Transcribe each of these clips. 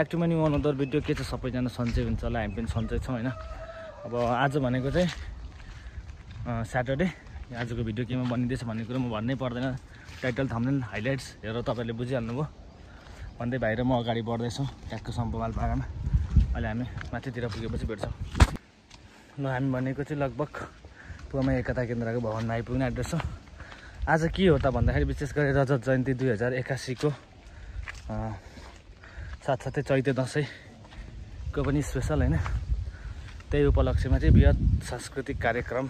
Back to my new another video. के छ सबैजना सन्चै हुन्छ होला, हामी पनि सन्चै छौँ होइन। अब आज भनेको चाहिँ स्याटरडे। आजको भिडियो केमा बनिँदैछ भन्ने कुरो म भन्नै पर्दैन, टाइटल थम्बनेल हाइलाइट्स हेरेर तपाईँले बुझिहाल्नुभयो। भन्दै बाहिर म अगाडि बढ्दैछु ट्याक्क सम्पमाल पागामा। अहिले हामी माथितिर पुगेपछि भेट्छौँ। ल हामी भनेको चाहिँ लगभग पुवामा एकता केन्द्रको भवनमा आइपुग्ने एड्रेस हो। आज के हो त भन्दाखेरि विशेष गरी रजत जयन्ती 2081 को साथसाथै चैते दसैँको पनि स्पेसल होइन। त्यही उपलक्ष्यमा चाहिँ बृहत सांस्कृतिक कार्यक्रम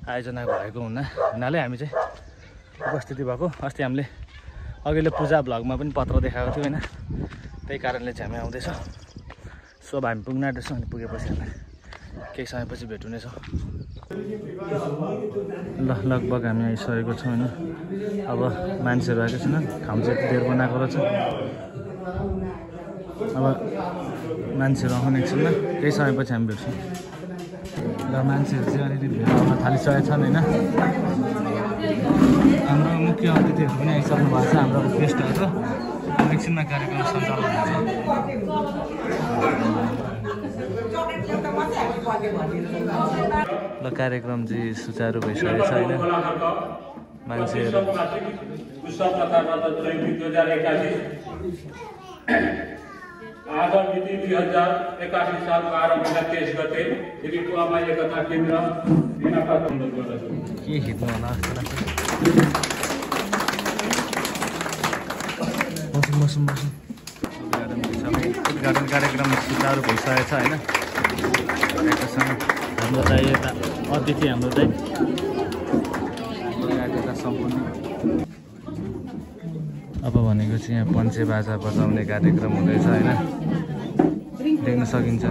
आयोजना भएको हुनाले हामी चाहिँ उपस्थिति भएको। अस्ति हामीले अघिल्लो पूजा भ्लगमा पनि पत्र देखाएको थियो होइन, त्यही कारणले चाहिँ हामी आउँदैछौँ। सो अब हामी पुग्न आँट्दैछौँ अनि पुगेपछि हामी केही समयपछि भेट हुनेछौँ। ल लगभग हामी आइसकेको छौँ होइन। अब मान्छेहरू आएको छैन, ठाउँ चाहिँ धेर बनाएको रहेछ। अब मान्छेहरू आउने एकछिनमा केही समयपछि हामी भेट्छौँ। र मान्छेहरू चाहिँ अलिकति भेट आउन थालिसकेका छन् होइन। हाम्रो मुख्य अतिथिहरू पनि आइसक्नु भएको छ, हाम्रो गेस्टहरू। एकछिनमा कार्यक्रम सञ्चालन हुन्छ। ल कार्यक्रम चाहिँ सुचारू भइसकेको छ होइन। मान्छेहरू आज मिति 2081 साल 12 महिना 23 गते पुवामा एकता केन्द्र के हिँड्नु होला जस्तो लाग्छ। उद्घाटन कार्यक्रम सुचारू भइसकेको छ होइन। हाम्रो चाहिँ यता अतिथि हाम्रो चाहिँ सम्पूर्ण। अब भनेको चाहिँ यहाँ पञ्चे बाजा बजाउने कार्यक्रम हुँदैछ होइन, देख्न सकिन्छ।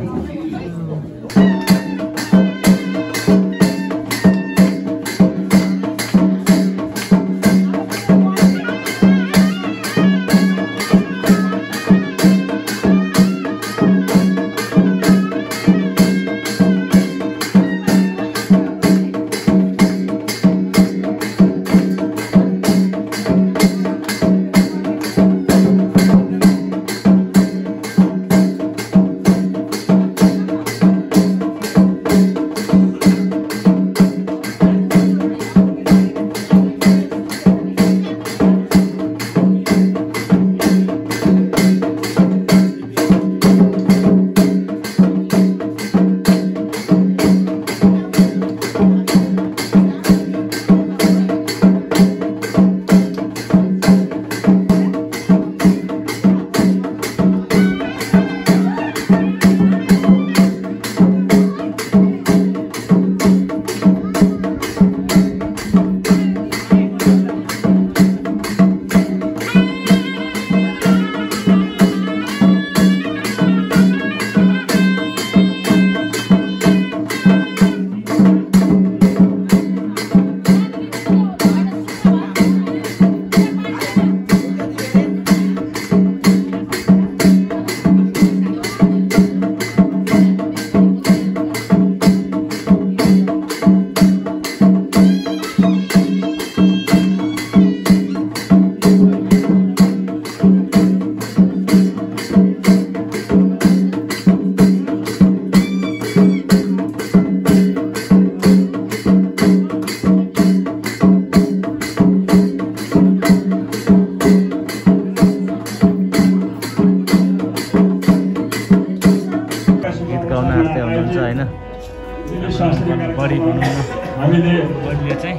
बढी हामीले बढीले चाहिँ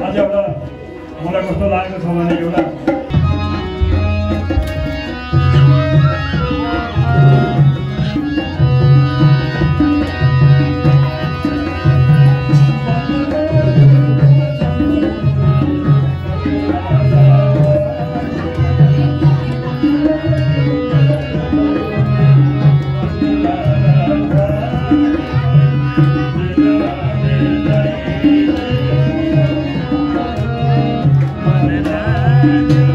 आज एउटा मलाई कस्तो लागेको छ भने एउटा Thank you.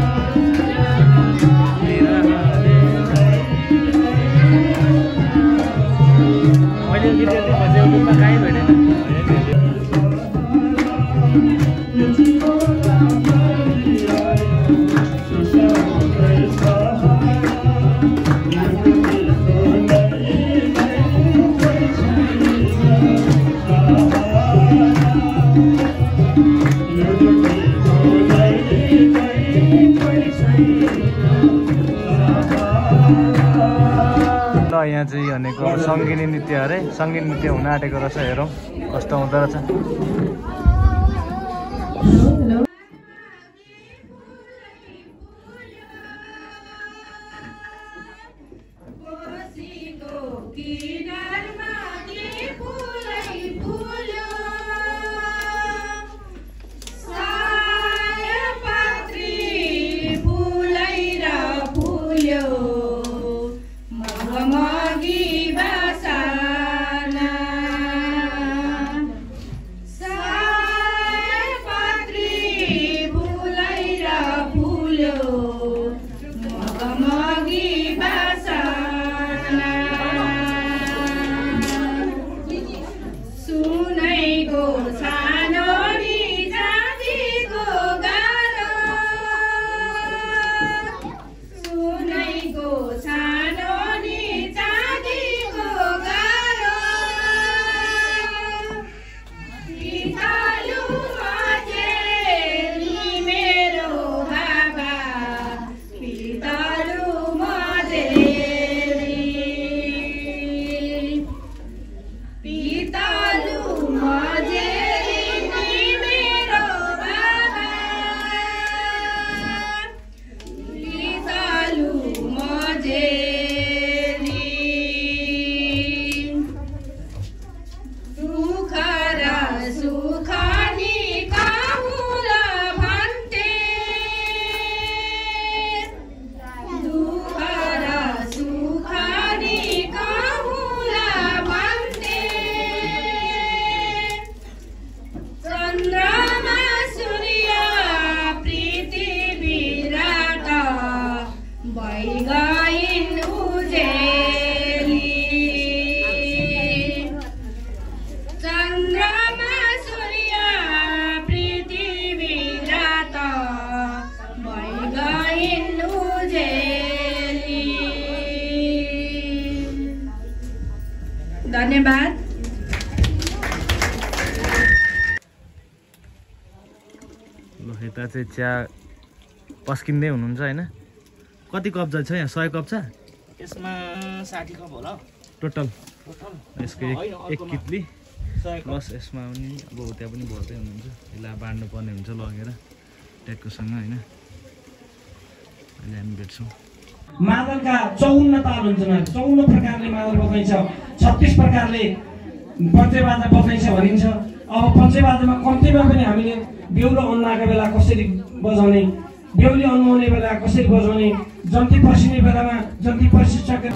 यहाँ चाहिँ भनेको सङ्गीनी नृत्य अरे सङ्गीत नृत्य हुन आँटेको रहेछ हेरौँ कस्तो हुँदो रहेछ धन्यवाद। ल यता चाहिँ चिया पस्किँदै हुनुहुन्छ हैन कति कप छ यहाँ 100 कप छ यसमा 60 कप होला टोटल यसको एक कितली प्लस यसमा पनि अब त्यहाँ पनि भर्दै हुनुहुन्छ यसलाई बाँड्नु पर्ने हुन्छ लगेर ट्याक्कोसँग हैन अहिले हामी भेट्छौँ मादलका 54 ताल हुन्छन् 54 प्रकारले मादल बजाइन्छ 36 प्रकारले पञ्चेबाजा बजाइन्छ भनिन्छ अब पञ्चेबाजामा कम्तीमा पनि हामीले बेहुलो अन्नाको बेला कसरी बजाउने बेहुली अन्नाउने बेला कसरी बजाउने जन्ती पर्सिने बेलामा जन्ती पर्सिसके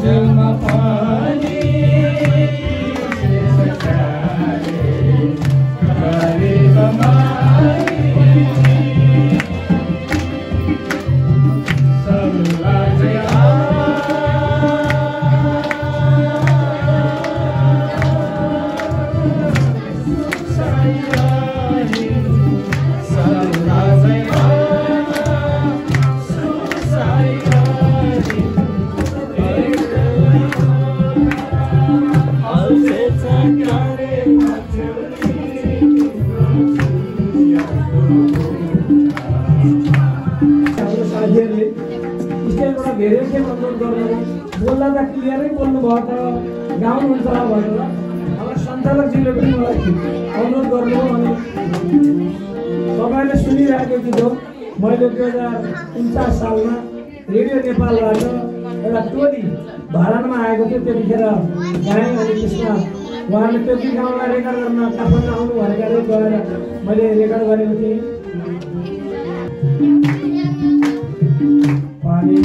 जलमा पानी साथीहरूले स्टेजबाट धेरै के अनुरोध गर्नु बोल्दा त क्लियरै बोल्नु भयो त गाउनुहुन्छ भनेर अब सञ्चालकजीले पनि मलाई अनुरोध गर्नु अनि तपाईँले सुनिरहेको गीत हो। मैले 2049 सालमा रेडियो नेपालबाट एउटा टोली भाडामा आएको थियो, त्यतिखेर गाएँ। अनि त्यसमा उहाँले त्यो गीत गाउनलाई रेकर्ड गर्न काठमाडौँ आउनु भनेर गएर मैले रेकर्ड गरेको थिएँ। पानी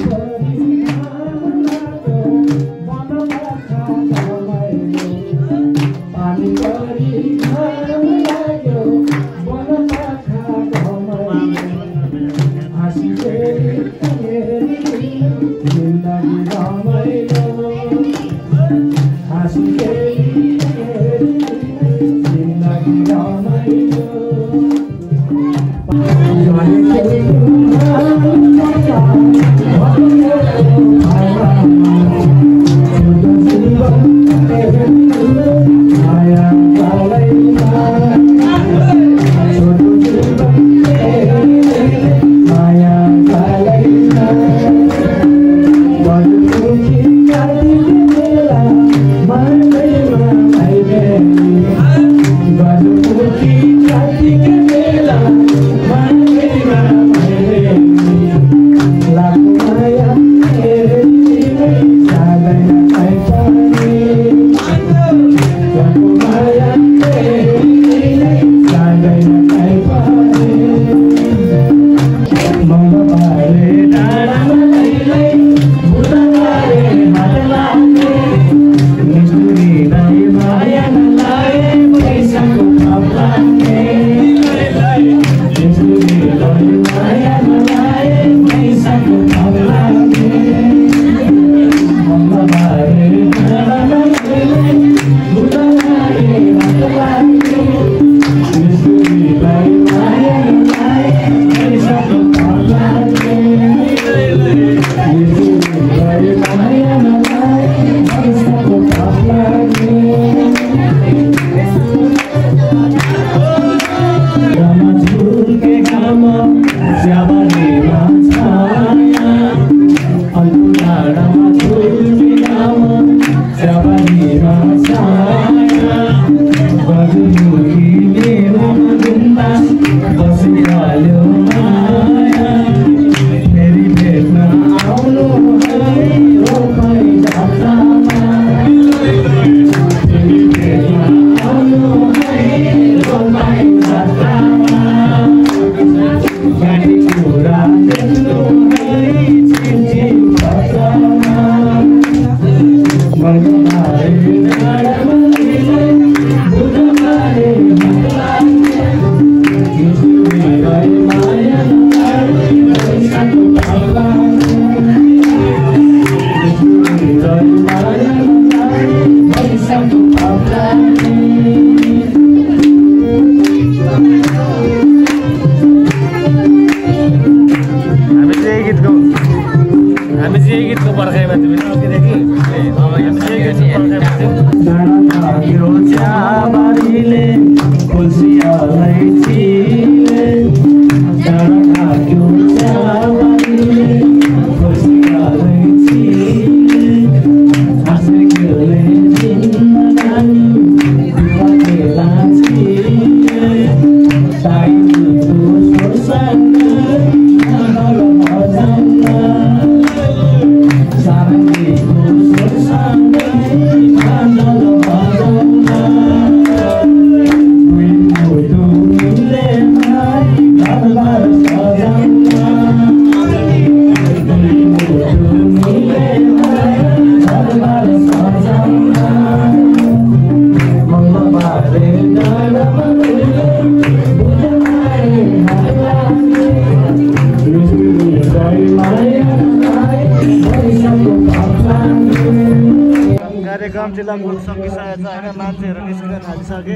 कार्यक्रम चाहिँ लगभग सकिसकेको छ होइन, मान्छेहरू निस्किन थालिसके।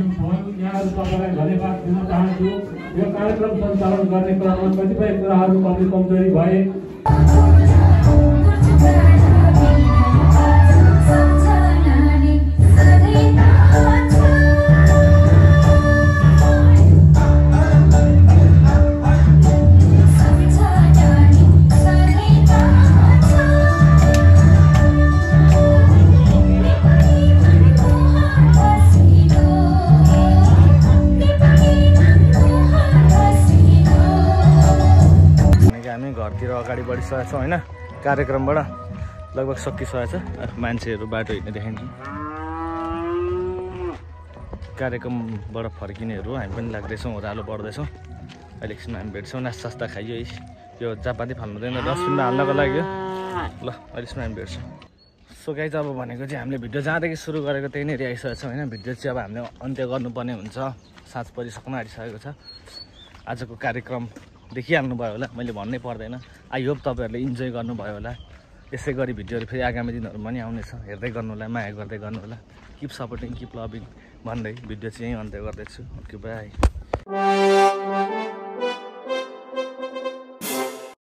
तपाईँलाई धन्यवाद दिन चाहन्छु। यो कार्यक्रम सञ्चालन गर्ने क्रममा कतिपय कुराहरू कमी कमजोरी भए Thank you. मान्छेहरू अगाडि बढिसकेको छ होइन कार्यक्रमबाट लगभग सकिसकेको छ मान्छेहरू बाटो हिँड्ने देखाइन्छ कार्यक्रमबाट फर्किनेहरू हामी पनि लाग्दैछौँ ओह्रालो बढ्दैछौँ अहिले एकछिनमा हामी भेट्छौँ नास्ता खाइयो यो जापाती फाल्नु हुँदैन डस्टबिनमा हाल्नको लागि ल अहिलेसम्म हामी भेट्छौँ सो गाइज अब भनेको चाहिँ हामीले भिडियो जहाँदेखि सुरु गरेको त्यही नै आइसकेको छ होइन भिडियो चाहिँ अब हामीले अन्त्य गर्नुपर्ने हुन्छ साँझ परिसक्न आइसकेको छ आजको कार्यक्रम देखिहाल्नुभयो होला मैले भन्नै पर्दैन आई होप तपाईँहरूले इन्जोय गर्नुभयो होला यसै गरी भिडियोहरू फेरि आगामी दिनहरू पनि आउनेछ हेर्दै गर्नु होला माया गर्दै गर्नु होला किप सपोर्टिङ किप लभिङ भन्दै भिडियो चाहिँ यहीँ अन्त्य गर्दैछु ओके बाई